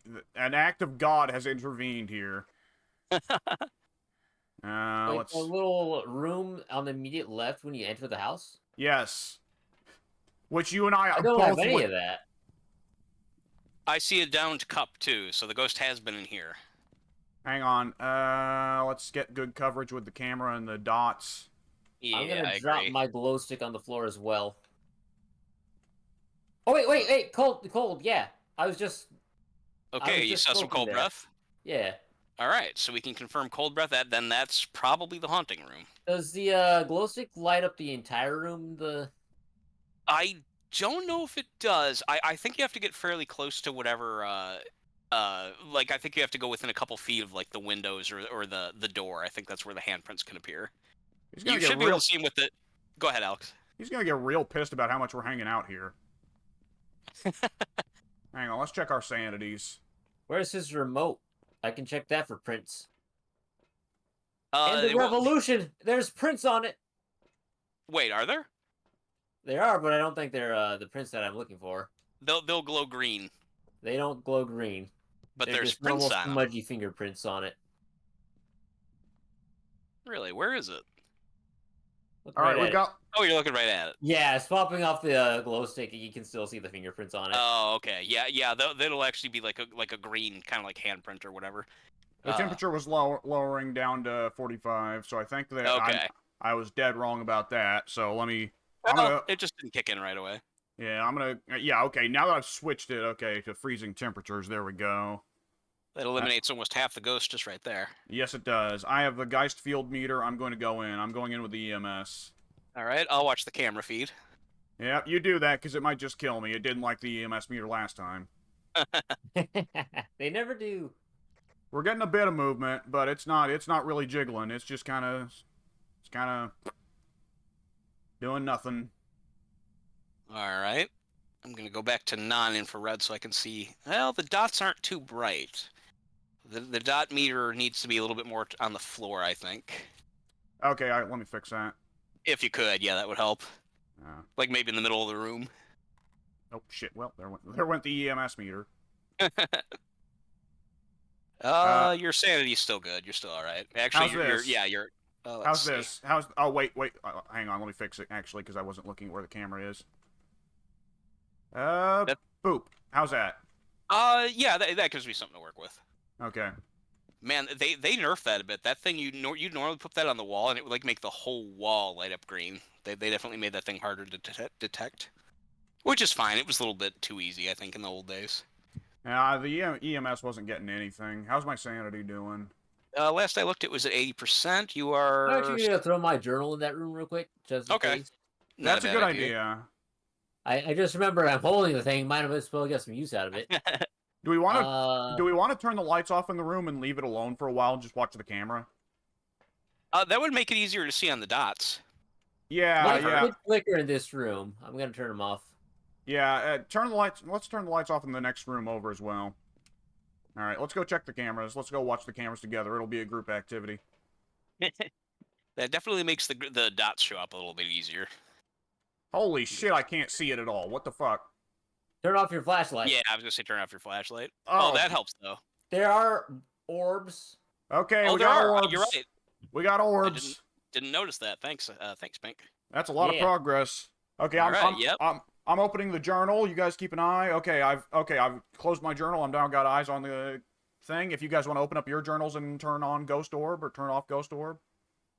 act of God has intervened here. Like Let's. a little room on the immediate left when you enter the house. Yes. Which you and I I don't both have any went- of that. I see a downed cup too, so the ghost has been in here. Hang on. Let's get good coverage with the camera and the dots. Yeah, I'm gonna I drop agree. my glow stick on the floor as well. Oh wait, cold. Yeah, I was just Okay, you just saw some smoking cold there. breath. yeah. All right, so we can confirm cold breath. Then that's probably the haunting room. Does the glow stick light up the entire room? I don't know if it does. I think you have to get fairly close to whatever. Like I think you have to go within a couple feet of like the windows or the door. I think that's where the handprints can appear. He's gonna You get should be real. able to see him with the. Go ahead, Alex. He's gonna get real pissed about how much we're hanging out here. Hang on, let's check our sanities. Where's his remote? I can check that for prints. Uh, And the well, revolution. There's prints on it. wait, are there? There are, but I don't think they're the prints that I'm looking for. They'll glow green, They don't glow green. but They're there's just prints normal on them. smudgy fingerprints on it. Really? Where is it? Look All right, at we've it. got. Oh, you're looking right at it. Yeah, it's popping off the glow stick. You can still see the fingerprints on it. Oh, okay. Yeah. That'll actually be like a green, kind of like handprint or whatever. The temperature was lowering down to 45, so I think that Okay. I was dead wrong about that. So let me. I'm Well, gonna. it just didn't kick in right away. Yeah, I'm gonna. Yeah, okay. Now that I've switched it, okay, to freezing temperatures. There we go. That eliminates almost half the ghost just right there. Yes, it does. I have the Geist field meter. I'm going to go in. I'm going in with the EMS. All right, I'll watch the camera feed. Yeah, you do that because it might just kill me. It didn't like the EMS meter last time. They never do. We're getting a bit of movement, but it's not really jiggling. It's just kind of doing nothing. All right. I'm going to go back to non-infrared so I can see. Well, the dots aren't too bright. The dot meter needs to be a little bit more on the floor, I think. Okay, let me fix that. If you could, yeah, that would help. Like maybe in the middle of the room. Oh shit! Well, there went the EMS meter. Your sanity's still good. You're still all right. Actually, How's you're this? yeah, you're. Let's How's see. this? Oh wait. Hang on. Let me fix it actually because I wasn't looking where the camera is. Boop. How's that? Yeah, that gives me something to work with. Okay. Man, they nerfed that a bit. That thing you'd normally put that on the wall and it would like make the whole wall light up green. They definitely made that thing harder to detect, which is fine. It was a little bit too easy, I think, in the old days. The EMS wasn't getting anything. How's my sanity doing? Last I looked, it was at 80%. You I'm are actually gonna throw my journal in that room real quick. Just in Okay. case. not That's a bad good idea. I just remember I'm holding the thing. Might as well get some use out of it. Do we want to Do we want to turn the lights off in the room and leave it alone for a while and just watch the camera? That would make it easier to see on the dots. Yeah, Lights yeah, would flicker in this room. I'm gonna turn them off. yeah. Turn the lights. Let's turn the lights off in the next room over as well. All right, let's go check the cameras. Let's go watch the cameras together. It'll be a group activity. That definitely makes the dots show up a little bit easier. Holy shit, I can't see it at all. What the fuck? Turn off your flashlight. Yeah, I was gonna say turn off your flashlight. Oh. Oh, that helps though. There are orbs. Okay, Oh, we there got are. orbs. You're right. We got I orbs. didn't notice that. Thanks, thanks, Pink. That's a lot of Yeah. progress. Okay, Yep. I'm opening the journal. You guys keep an eye. Okay, I've closed my journal. I'm now got eyes on the thing. If you guys want to open up your journals and turn on Ghost Orb or turn off Ghost Orb.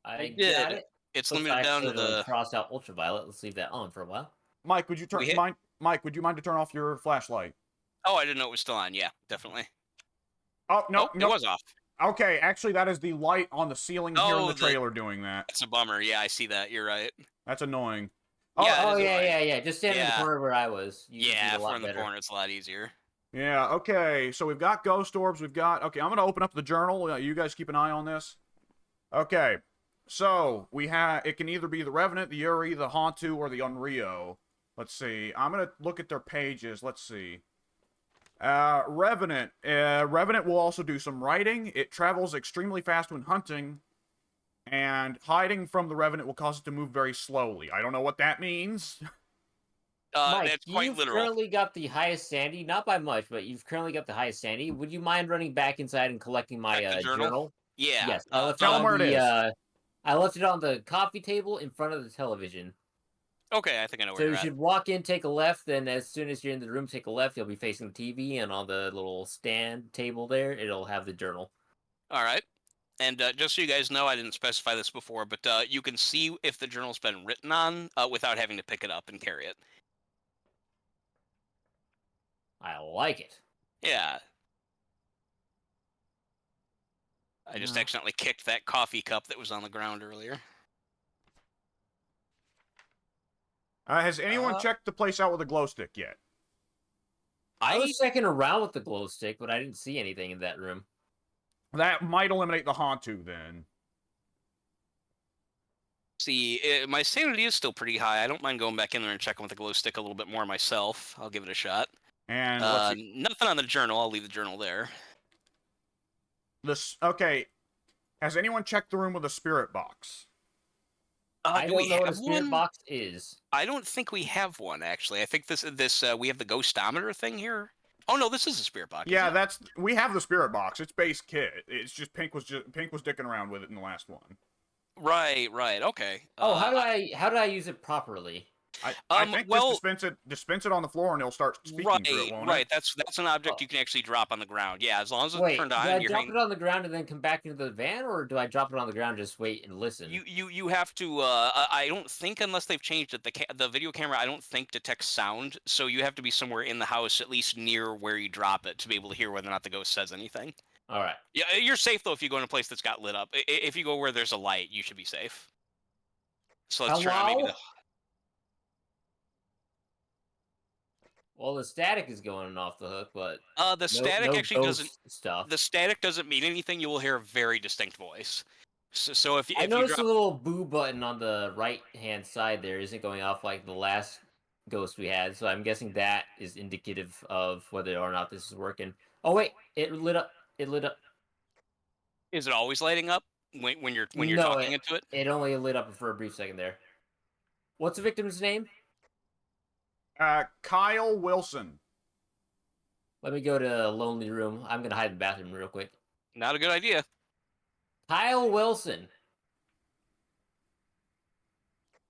I did. got it. It's Looks limited down to accidentally the. crossed out ultraviolet. Let's leave that on for a while. Mike, would you We hit- Mike, would you mind to turn off your flashlight? Oh, I didn't know it was still on. Yeah, definitely. Oh no, It was off. Okay, actually, that is the light on the ceiling here in Oh, the trailer doing that. That's a bummer. Yeah, I see that. You're right. That's annoying. Yeah, Oh, it is yeah, annoying. yeah. Just stand in the Yeah. corner where I was. You Yeah, did a if we're lot in the better. corner, it's a lot easier. Yeah, okay, so we've got Ghost Orbs, we've got... Okay, I'm gonna open up the journal, you guys keep an eye on this. Okay, so, we have... It can either be the Revenant, the Yuri, the Hantu, or the Unrio. Let's see, I'm gonna look at their pages, let's see. Revenant. Revenant will also do some riding. It travels extremely fast when hunting. And hiding from the Revenant will cause it to move very slowly. I don't know what that means. Mike, That's quite you've literal. currently got the highest sanity, not by much, but you've currently got the highest sanity. Would you mind running back inside and collecting my Like the journal? Yeah. Yes, I left Tell it 'em on where it is. I left it on the coffee table in front of the television. Okay, I think I know where So you're you at. should walk in, take a left, then as soon as you're in the room, take a left. You'll be facing the TV, and on the little stand table there, it'll have the journal. All right. And just so you guys know, I didn't specify this before, but you can see if the journal's been written on without having to pick it up and carry it. I like it. Yeah. I just accidentally kicked that coffee cup that was on the ground earlier. Has anyone checked the place out with a glow stick yet? I was checking around with the glow stick, but I didn't see anything in that room. That might eliminate the Hantu, then. See, my sanity is still pretty high. I don't mind going back in there and checking with the glow stick a little bit more myself. I'll give it a shot. And nothing on the journal. I'll leave the journal there. Okay. Has anyone checked the room with a spirit box? I Do don't we know what a have spirit one? box is. I don't think we have one actually. I think this we have the ghostometer thing here. Oh no, this is a spirit box. Yeah, we have the spirit box. It's base kit. It's just Pink was dicking around with it in the last one. Right. Okay. Oh, how do I use it properly? I think just dispense it on the floor and it'll start speaking through it, won't right. it? That's an object you can actually drop on the ground. Yeah, as long as it's Wait, turned do on. I and you're drop it on the ground and then come back into the van, or do I drop it on the ground and just wait and listen? You have to. I don't think unless they've changed it, the video camera I don't think detects sound, so you have to be somewhere in the house, at least near where you drop it, to be able to hear whether or not the ghost says anything. All right. Yeah, you're safe though if you go in a place that's got lit up. If you go where there's a light, you should be safe. So let's turn on maybe the. Well, the static is going off the hook, but The static actually doesn't. Stuff. The static doesn't mean anything. You will hear a very distinct voice. So if I you noticed drop... a little boo button on the right-hand side there isn't going off like the last ghost we had, so I'm guessing that is indicative of whether or not this is working. Oh wait, it lit up. It lit up. Is it always lighting up when you're No, talking into it? It only lit up for a brief second there. What's the victim's name? Kyle Wilson. Let me go to a lonely room. I'm gonna hide in the bathroom real quick. Not a good idea. Kyle Wilson.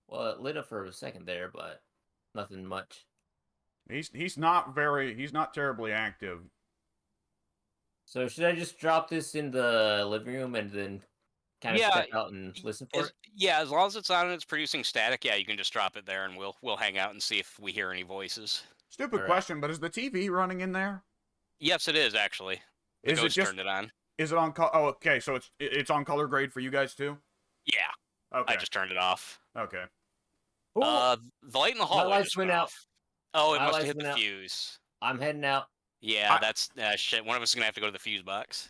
Well, it lit up for a second there, but nothing much. He's not terribly active. So should I just drop this in the living room and then kind of step out and listen for it? Yeah, as long as it's on and it's producing static, yeah, you can just drop it there and we'll hang out and see if we hear any voices. Stupid question, but is the TV running in there? Yes, it is actually. The ghost turned it on. Is it on? Oh, okay. So it's on color grade for you guys too. Yeah. Okay. I just turned it off. Okay. The light in the hallway lights just went out. Oh, it My must have lights hit the went out. fuse. I'm heading out. Yeah, that's shit. One of us is gonna have to go to the fuse box.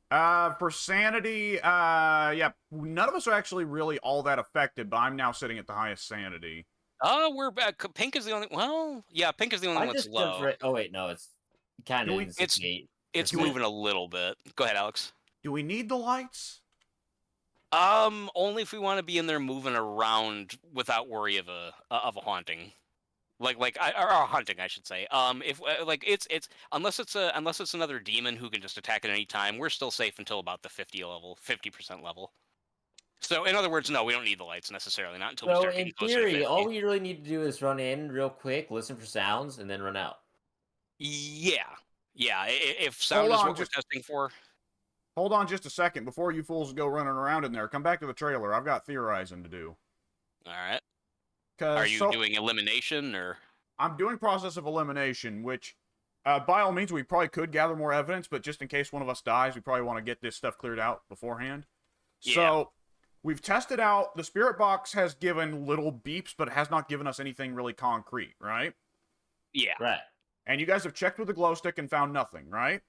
For sanity, yeah, none of us are actually really all that affected, but I'm now sitting at the highest sanity. We're back. Pink is the only. Well, yeah, Pink is the only one that's low. Oh wait, no, it's kind of. It's moving a little bit. Go ahead, Alex. Do we need the lights? Only if we want to be in there moving around without worry of a haunting. Or a hunting, I should say. If like it's unless it's another demon who can just attack at any time, we're still safe until about the 50% level. So in other words, no, we don't need the lights necessarily, not until we So start in getting closer to theory, all 50. we really need to do is run in real quick, listen for sounds, and then run out. Yeah, yeah. If Hold sound is on, what we're testing for, hold on just a second before you fools go running around in there. Come back to the trailer. I've got theorizing to do. all right. Are Cause you so doing elimination or? I'm doing process of elimination, which by all means we probably could gather more evidence, but just in case one of us dies, we probably want to get this stuff cleared out beforehand. Yeah. So we've tested out the spirit box has given little beeps, but it has not given us anything really concrete, right? Yeah. Right. And you guys have checked with the glow stick and found nothing, right?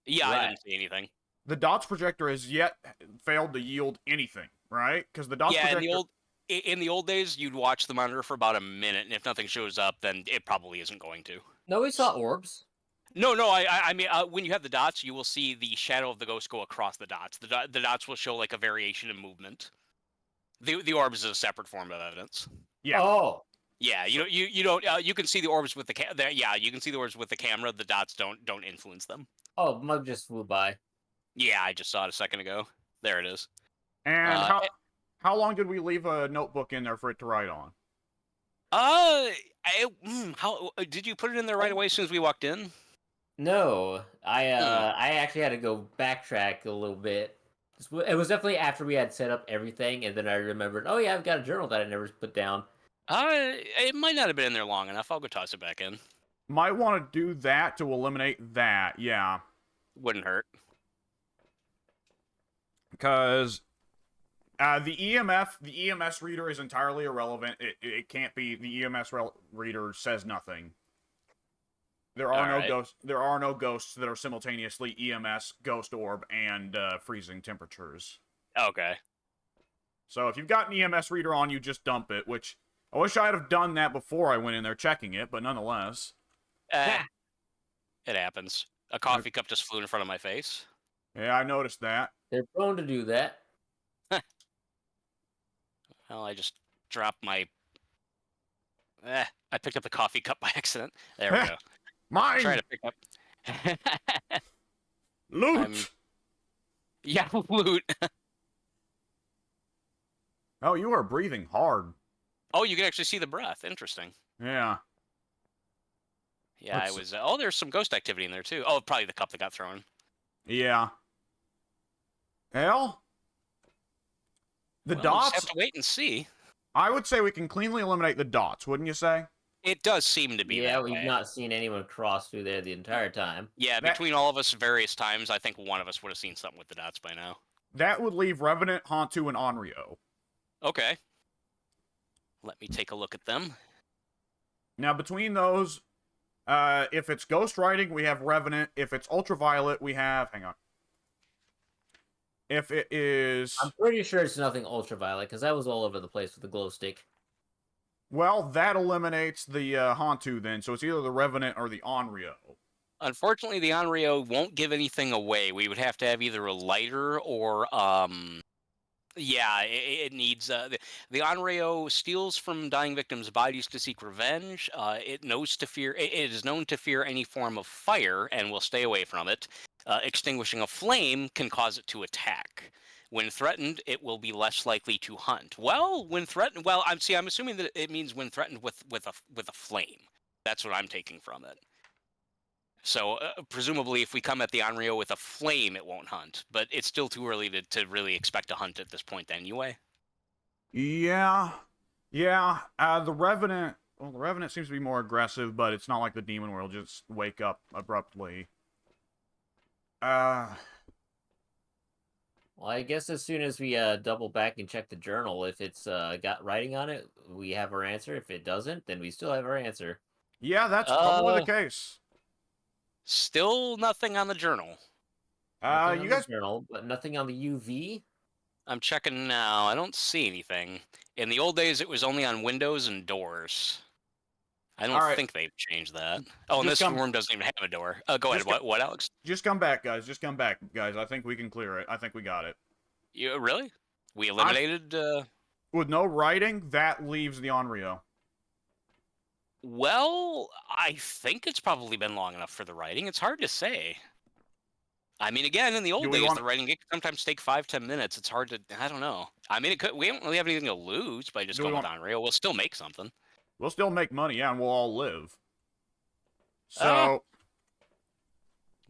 Yeah, I Right. didn't see anything. The dots projector has yet failed to yield anything, right? Because the dots Yeah, projector. in the old days, you'd watch the monitor for about a minute, and if nothing shows up, then it probably isn't going to. No, we saw orbs. No, no. I mean, when you have the dots, you will see the shadow of the ghost go across the dots. The dots will show like a variation in movement. The orbs is a separate form of evidence. Yeah. Oh. Yeah, you don't you can see the orbs with the yeah, you can see the orbs with the camera. The dots don't influence them. Oh, mug just flew by. Yeah, I just saw it a second ago. There it is. And Uh, how long did we leave a notebook in there for it to write on? How did you put it in there right away as soon as we walked in? No, I actually had to go backtrack a little bit. It was definitely after we had set up everything, and then I remembered, oh yeah, I've got a journal that I never put down. It might not have been in there long enough. I'll go toss it back in. Might want to do that to eliminate that, yeah. Wouldn't hurt. Because the EMS reader is entirely irrelevant. It can't be. The reader says nothing. There are no ghosts. There are no ghosts that are simultaneously EMS, ghost orb, and freezing temperatures. Okay. So if you've got an EMS reader on, you just dump it. Which I wish I'd have done that before I went in there checking it, but nonetheless, It happens. A coffee cup just flew in front of my face. yeah, I noticed that. They're prone to do that. Well, I just dropped my. I picked up the coffee cup by accident. There we go. Mine. Try to pick up. Loot. Yeah, loot. Oh, you are breathing hard. Oh, you can actually see the breath. Interesting. Yeah. Yeah, I was. Oh, there's some ghost activity in there too. Oh, probably the cup that got thrown. Yeah. Hell, the Well, we'll just dots. have to wait and see. I would say we can cleanly eliminate the dots, wouldn't you say? It does seem to be. Yeah, that we've way. not seen anyone cross through there the entire time. Yeah, between all of us various times, I think one of us would have seen something with the dots by now. That would leave Revenant, Hantu, and Onryo. Okay. Let me take a look at them. Now, between those, if it's Ghost Writing, we have Revenant. If it's Ultraviolet, we have... Hang on. If it is... I'm pretty sure it's nothing ultraviolet, because I was all over the place with the glow stick. Well, that eliminates the Hantu then, so it's either the Revenant or the Onryo. Unfortunately, the Onryo won't give anything away. We would have to have either a lighter or, yeah, it needs, the Onryo steals from dying victims' bodies to seek revenge. It is known to fear any form of fire and will stay away from it. Extinguishing a flame can cause it to attack. When threatened, it will be less likely to hunt. Well, when threatened, well, I'm assuming that it means when threatened with a flame. That's what I'm taking from it. So presumably, if we come at the Onryo with a flame, it won't hunt. But it's still too early to really expect a hunt at this point, anyway. Yeah. Yeah. The Revenant... Well, the Revenant seems to be more aggressive, but it's not like the Demon where he'll just wake up abruptly. Well, I guess as soon as we double back and check the journal, if it's got writing on it, we have our answer. If it doesn't, then we still have our answer. Yeah, that's probably the case. Still nothing on the journal. Nothing You on guys... the journal, but nothing on the UV? I'm checking now. I don't see anything. In the old days, it was only on windows and doors. I don't think they've changed that. Oh, and this room doesn't even have a door. Go ahead. What, Alex? Just come back, guys. Just come back, guys. I think we can clear it. I think we got it. You really? We I eliminated. with no writing, that leaves the Onryo. Well, I think it's probably been long enough for the writing. It's hard to say. I mean, again, in the Do old we days, want? the writing it could sometimes take 5-10 minutes. It's hard to. I don't know. I mean, it could. We don't really have anything to lose by just Do we going with want? Unreal. We'll still make something. We'll still make money, yeah, and we'll all live. Ah, So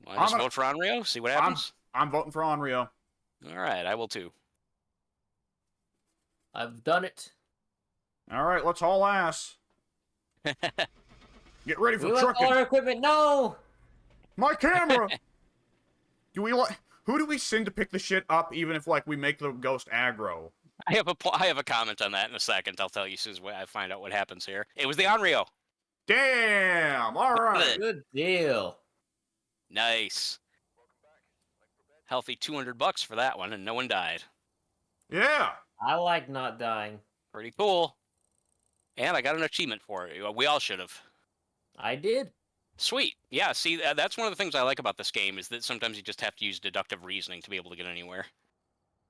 well, I I'm just gonna. vote for Unreal. See what I'm. happens. I'm voting for Onryo. All right, I will too. I've done it. All right, let's haul ass. Get ready for We left all trucking. our equipment. No. My camera. Do we like? Who do we send to pick the shit up, even if like we make the ghost aggro? I have a comment on that in a second. I'll tell you as soon as I find out what happens here. It was the Unreal. Damn. All right. Good deal. Nice. Healthy $200 for that one, and no one died. Yeah. I like not dying. Pretty cool. And I got an achievement for it. We all should have. I did. Sweet. Yeah, see, that's one of the things I like about this game is that sometimes you just have to use deductive reasoning to be able to get anywhere.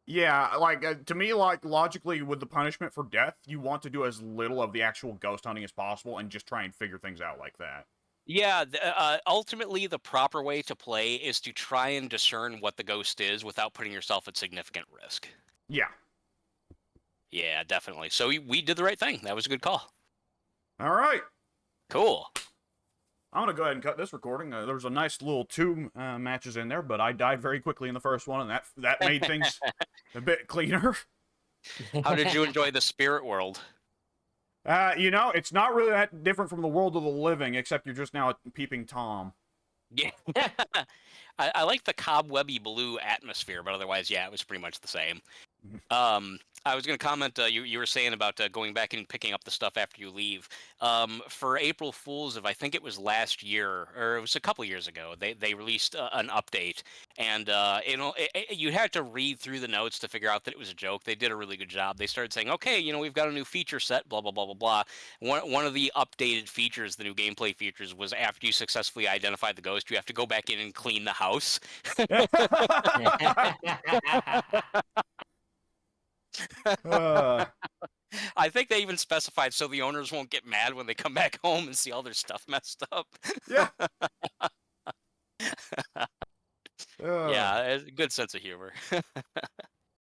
Yeah, like to me, like logically, with the punishment for death, you want to do as little of the actual ghost hunting as possible, and just try and figure things out like that. Yeah, ultimately, the proper way to play is to try and discern what the ghost is without putting yourself at significant risk. Yeah. Yeah, definitely. So we did the right thing. That was a good call. All right. Cool. I'm gonna go ahead and cut this recording. There was a nice little 2 matches in there, but I died very quickly in the first one, and that made things a bit cleaner. How did you enjoy the spirit world? You know, it's not really that different from the world of the living, except you're just now a peeping Tom. Yeah. I like the cobwebby blue atmosphere, but otherwise, yeah, it was pretty much the same. I was going to comment. You were saying about going back and picking up the stuff after you leave. For April Fools, of I think it was last year, or it was a couple years ago, they released an update, and you had to read through the notes to figure out that it was a joke. They did a really good job. They started saying, okay, we've got a new feature set, blah blah blah blah blah. One of the updated features, the new gameplay features, was after you successfully identify the ghost, you have to go back in and clean the house. I think they even specified so the owners won't get mad when they come back home and see all their stuff messed up. Yeah. Yeah, a good sense of humor.